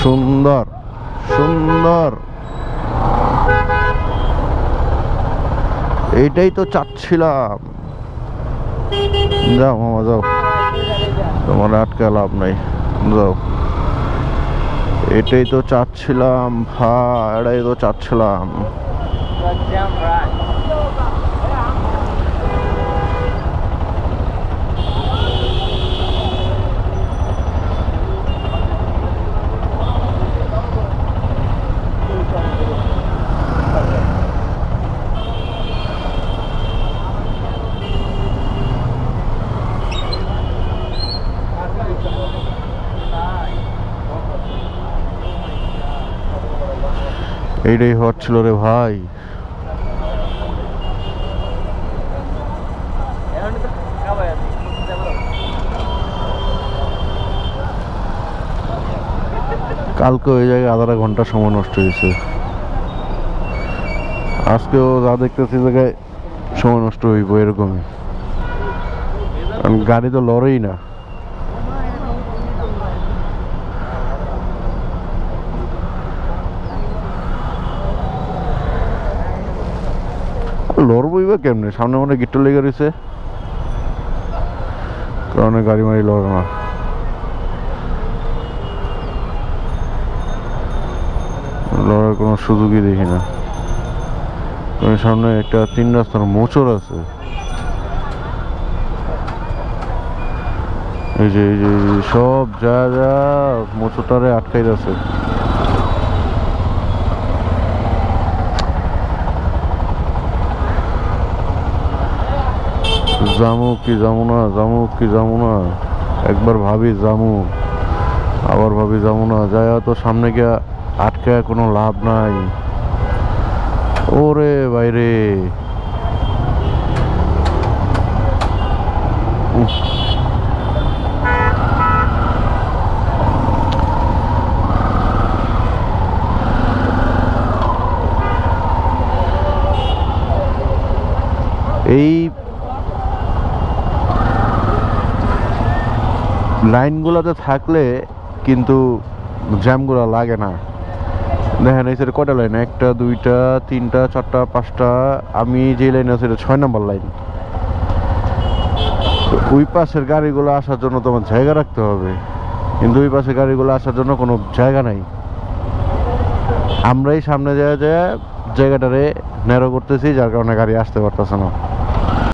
সুন্দর সুন্দর, এইটাই তো চাচ্ছিলাম। যাও মামা যাও, তোমার আটকে লাভ নাই, যাও। এটাই তো চাচ্ছিলাম ভাই, এটাই তো চাচ্ছিলাম। এইটাই হচ্ছিল রে ভাই। কালকে ওই জায়গায় আধা ঘন্টা সময় নষ্ট হয়েছে, আজকেও যা দেখতেছি জায়গায় সময় নষ্ট হইব এরকমই, কারণ গাড়ি তো লড়েই না। লড়বই বা কেমনে, সামনে মনে গিট্টু লেগে রয়েছে, কারণে গাড়ি মারি লড়ে না। লড়ার কোনো সুযোগই দেখি না, কারণ সামনে একটা 3 রাস্তার মোচড় আছে। এই যে সব যা যা মোচড়টারে আটকাই আছে। জামু কি জামু না, জামু কি জামু না, একবার ভাবি জামু, আবার ভাবি জামু না, যায় তো সামনে গিয়া আটকায় কোনো লাভ নাই। ওরে বাইরে, এই লাইনগুলোতে থাকলে কিন্তু জ্যামগুলো লাগে না। দেখেন এই সাইডে কয়টা লাইন, 1টা 2টা 3টা 4টা 5টা, আমি যে লাইনে আছি এটা 6 নম্বর লাইন। ওই পাশের গাড়িগুলো আসার জন্য তোমার জায়গা রাখতে হবে, কিন্তু ওই পাশের গাড়িগুলো আসার জন্য কোনো জায়গা নাই। আমরাই সামনে যায় জায়গাটারে ন্যারো করতেছি, যার কারণে গাড়ি আসতে পারতেছে না।